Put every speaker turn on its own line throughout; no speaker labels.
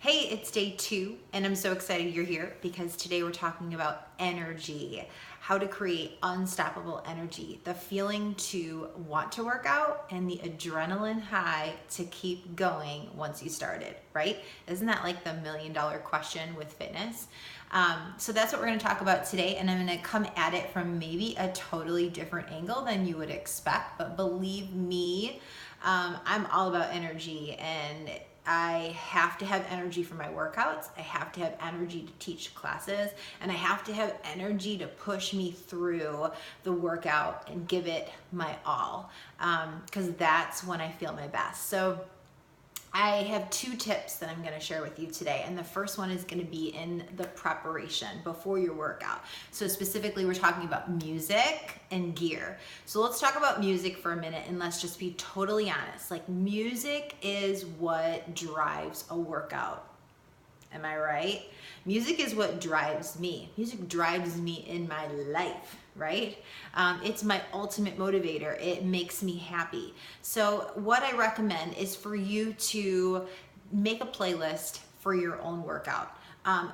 Hey, it's day 2, and I'm so excited you're here because today we're talking about energy, how to create unstoppable energy, the feeling to want to work out, and the adrenaline high to keep going once you started, right? Isn't that like the $1,000,000 question with fitness? So that's what we're going to talk about today, and I'm going to come at it from maybe a totally different angle than you would expect, but believe me, I'm all about energy, and I have to have energy for my workouts. I have to have energy to teach classes, and I have to have energy to push me through the workout and give it my all, because that's when I feel my best. So I have 2 tips that I'm going to share with you today, and the first one is going to be in the preparation before your workout. So specifically, we're talking about music and gear. So let's talk about music for a minute, and let's just be totally honest. Like, music is what drives a workout. Am I right? Music is what drives me. Music drives me in my life, right? It's my ultimate motivator. It makes me happy. So what I recommend is for you to make a playlist for your own workout.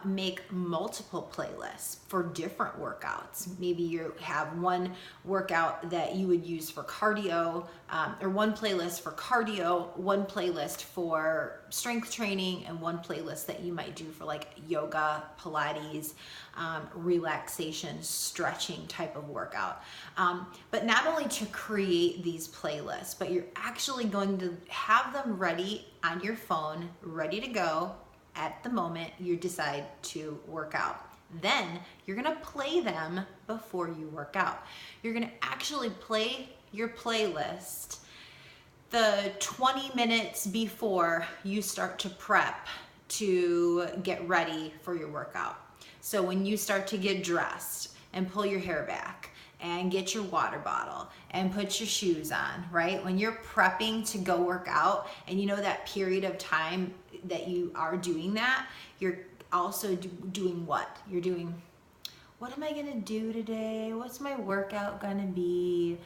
Make multiple playlists for different workouts. Maybe you have one workout that you would use for cardio, or one playlist for cardio, one playlist for strength training, and one playlist that you might do for like yoga, Pilates, relaxation, stretching type of workout. But not only to create these playlists, but you're actually going to have them ready on your phone, ready to go at the moment you decide to work out. Then you're gonna play them before you work out. You're gonna actually play your playlist the 20 minutes before you start to prep to get ready for your workout. So when you start to get dressed and pull your hair back and get your water bottle and put your shoes on, right? When you're prepping to go work out, and you know that period of time that you are doing that, you're also doing what? You're doing, what am I gonna do today? What's my workout gonna be?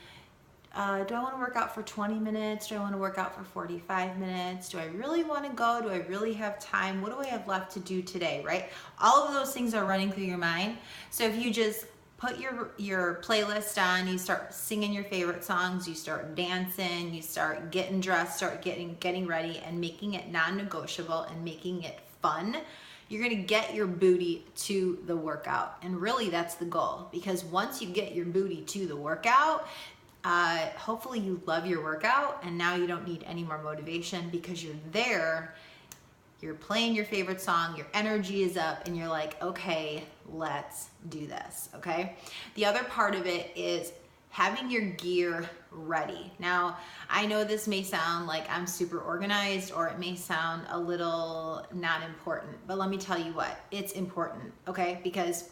Do I want to work out for 20 minutes? Do I want to work out for 45 minutes? Do I really want to go? Do I really have time? What do I have left to do today, right? All of those things are running through your mind. So if you just put your playlist on, you start singing your favorite songs, you start dancing, you start getting dressed, start getting ready, and making it non-negotiable and making it fun, you're gonna get your booty to the workout. And really that's the goal, because once you get your booty to the workout, hopefully you love your workout, and now you don't need any more motivation because you're there. You're playing your favorite song, your energy is up, and you're like, okay, let's do this, okay? The other part of it is having your gear ready. Now, I know this may sound like I'm super organized, or it may sound a little not important, but let me tell you what, it's important, okay? Because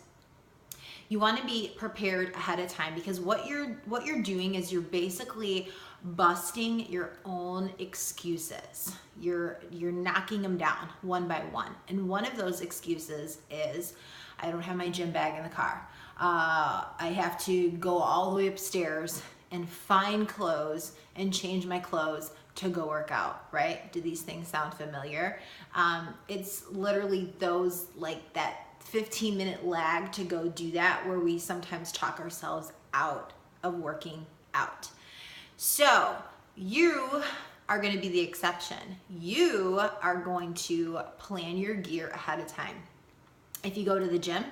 you want to be prepared ahead of time, because what you're doing is you're basically busting your own excuses. You're knocking them down one by one. And one of those excuses is, I don't have my gym bag in the car. I have to go all the way upstairs and find clothes and change my clothes to go work out, right? Do these things sound familiar? It's literally those, like that 15-minute lag to go do that, where we sometimes talk ourselves out of working out. So you are going to be the exception. You are going to plan your gear ahead of time. If you go to the gym,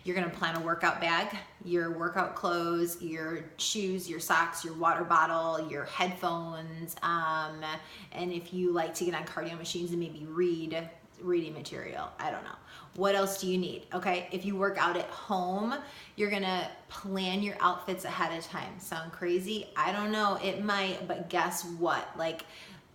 you're going to plan a workout bag, your workout clothes, your shoes, your socks, your water bottle, your headphones, and if you like to get on cardio machines and maybe reading material, I don't know. What else do you need? Okay, if you work out at home, you're gonna plan your outfits ahead of time. Sound crazy? I don't know, it might, but guess what? Like,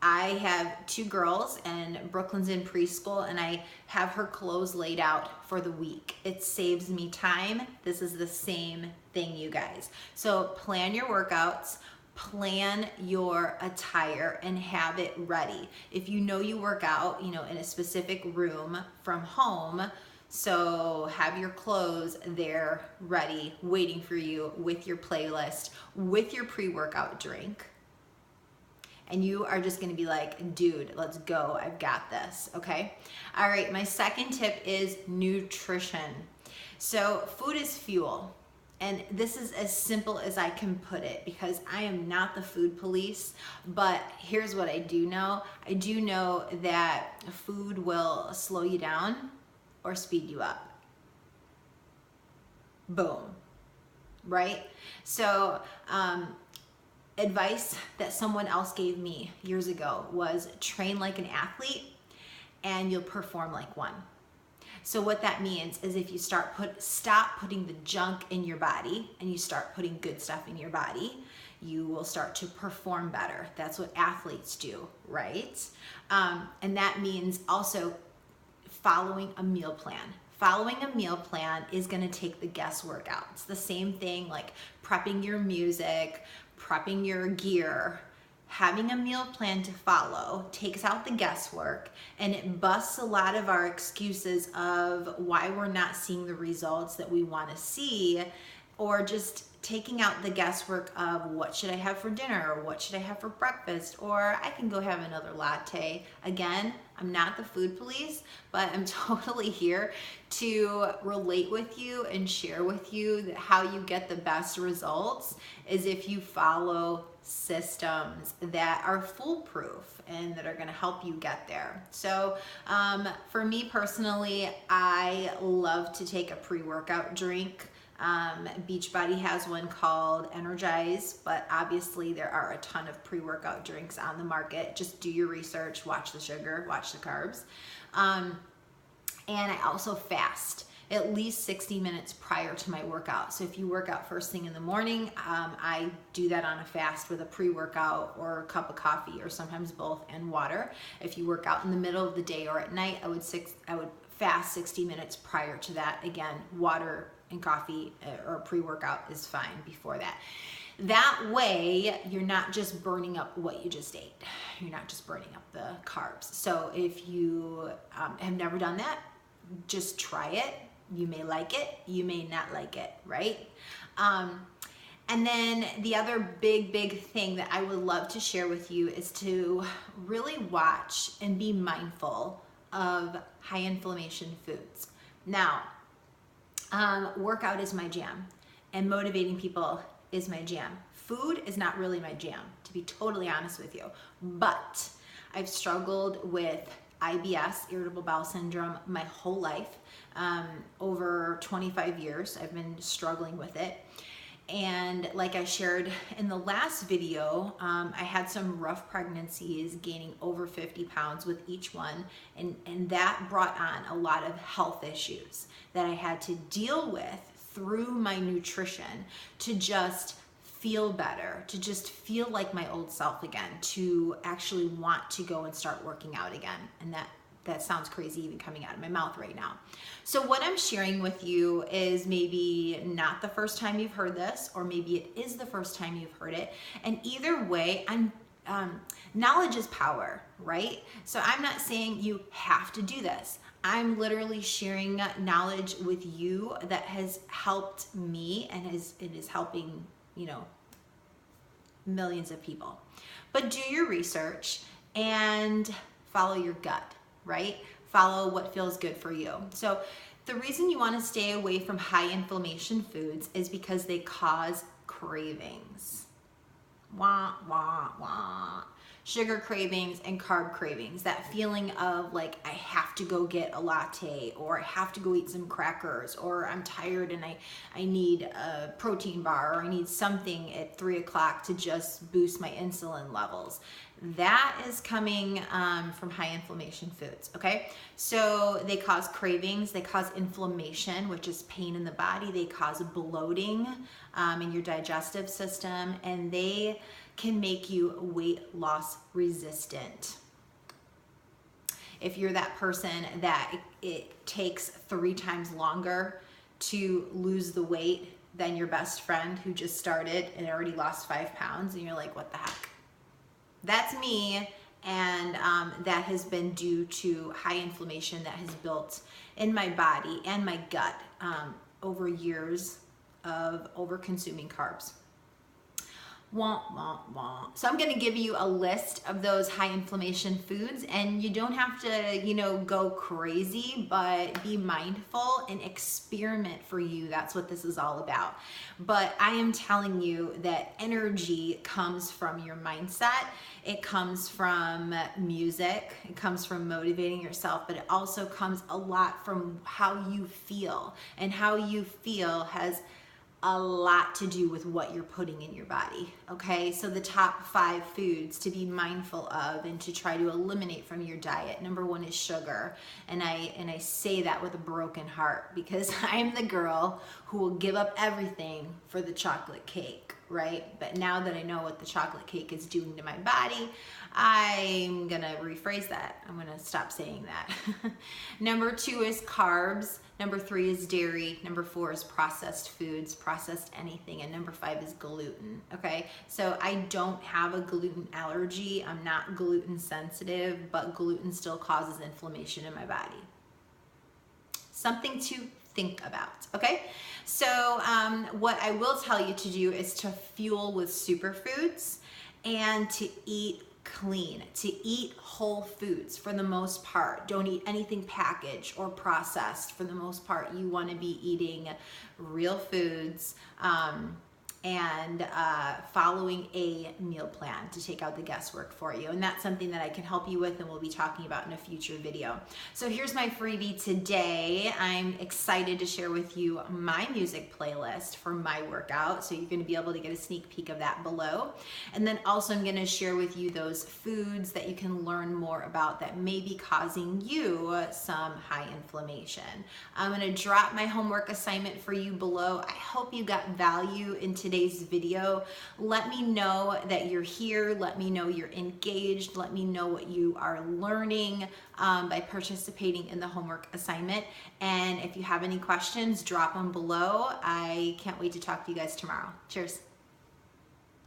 I have 2 girls, and Brooklyn's in preschool, and I have her clothes laid out for the week. It saves me time. This is the same thing, you guys. So plan your workouts, plan your attire, and have it ready. If you know you work out, in a specific room from home, so have your clothes there ready, waiting for you, with your playlist, with your pre-workout drink. and you are just gonna be like, dude, let's go, I've got this, okay? All right, my second tip is nutrition. So food is fuel. And this is as simple as I can put it because I am not the food police, but here's what I do know. I do know that food will slow you down or speed you up. Boom, right? So advice that someone else gave me years ago was train like an athlete and you'll perform like one. So what that means is if you stop putting the junk in your body and you start putting good stuff in your body, you will start to perform better. That's what athletes do, right? And that means also following a meal plan. Following a meal plan is gonna take the guesswork out. It's the same thing like prepping your music, prepping your gear. Having a meal plan to follow takes out the guesswork and it busts a lot of our excuses of why we're not seeing the results that we want to see, or just taking out the guesswork of what should I have for dinner or what should I have for breakfast, or I can go have another latte. Again, I'm not the food police, but I'm totally here to relate with you and share with you that how you get the best results is if you follow systems that are foolproof and that are going to help you get there. So for me personally, I love to take a pre-workout drink. Beachbody has one called Energize, but obviously there are a ton of pre-workout drinks on the market. Just do your research, watch the sugar, watch the carbs. And I also fast at least 60 minutes prior to my workout. So if you work out first thing in the morning, I do that on a fast with a pre-workout or a cup of coffee or sometimes both and water. If you work out in the middle of the day or at night, I would fast 60 minutes prior to that. Again, water and coffee or pre-workout is fine before that. That way, you're not just burning up what you just ate. You're not just burning up the carbs. So if you have never done that, just try it. You may like it, you may not like it, right? And then the other big thing that I would love to share with you is to really watch and be mindful of high inflammation foods. Now, workout is my jam and motivating people is my jam. Food is not really my jam, to be totally honest with you, but I've struggled with IBS, irritable bowel syndrome, my whole life. Over 25 years, I've been struggling with it. And like I shared in the last video, I had some rough pregnancies, gaining over 50 pounds with each one. And that brought on a lot of health issues that I had to deal with through my nutrition to just feel better, to just feel like my old self again, to actually want to go and start working out again. And that sounds crazy even coming out of my mouth right now. So what I'm sharing with you is maybe not the first time you've heard this, or maybe it is the first time you've heard it. And either way, knowledge is power, right? So I'm not saying you have to do this. I'm literally sharing knowledge with you that has helped me and it is helping, millions of people. But do your research and follow your gut, right? Follow what feels good for you. So the reason you want to stay away from high inflammation foods is because they cause cravings. Wah, wah, wah. Sugar cravings and carb cravings, that feeling of like, I have to go get a latte, or I have to go eat some crackers, or I'm tired and I need a protein bar, or I need something at 3 o'clock to just boost my insulin levels. That is coming from high inflammation foods, okay? So they cause cravings, they cause inflammation, which is pain in the body, they cause bloating in your digestive system, and they can make you weight loss resistant. If you're that person that it takes 3 times longer to lose the weight than your best friend who just started and already lost 5 pounds, and you're like, what the heck? That's me, and that has been due to high inflammation that has built in my body and my gut over years of over consuming carbs. Wah, wah, wah. So I'm going to give you a list of those high inflammation foods, and you don't have to, go crazy, but be mindful and experiment for you. That's what this is all about. But I am telling you that energy comes from your mindset. It comes from music. It comes from motivating yourself, but it also comes a lot from how you feel, and how you feel has a lot to do with what you're putting in your body. Okay, so the top 5 foods to be mindful of and to try to eliminate from your diet. Number 1 is sugar, and I say that with a broken heart, because I'm the girl who will give up everything for the chocolate cake, right? But now that I know what the chocolate cake is doing to my body, I'm gonna rephrase that. I'm gonna stop saying that. Number 2 is carbs. Number 3 is dairy. Number 4 is processed foods, processed anything. And number 5 is gluten, okay? So I don't have a gluten allergy. I'm not gluten sensitive, but gluten still causes inflammation in my body. Something to think about, okay? So what I will tell you to do is to fuel with superfoods and to eat clean, to eat whole foods for the most part. Don't eat anything packaged or processed. For the most part, you want to be eating real foods, and following a meal plan to take out the guesswork for you. And that's something that I can help you with, and we'll be talking about in a future video. So here's my freebie today. I'm excited to share with you my music playlist for my workout. So you're going to be able to get a sneak peek of that below. And then also I'm going to share with you those foods that you can learn more about that may be causing you some high inflammation. I'm going to drop my homework assignment for you below. I hope you got value in today's video. Let me know that you're here. Let me know you're engaged. Let me know what you are learning by participating in the homework assignment. And if you have any questions, drop them below. I can't wait to talk to you guys tomorrow. Cheers.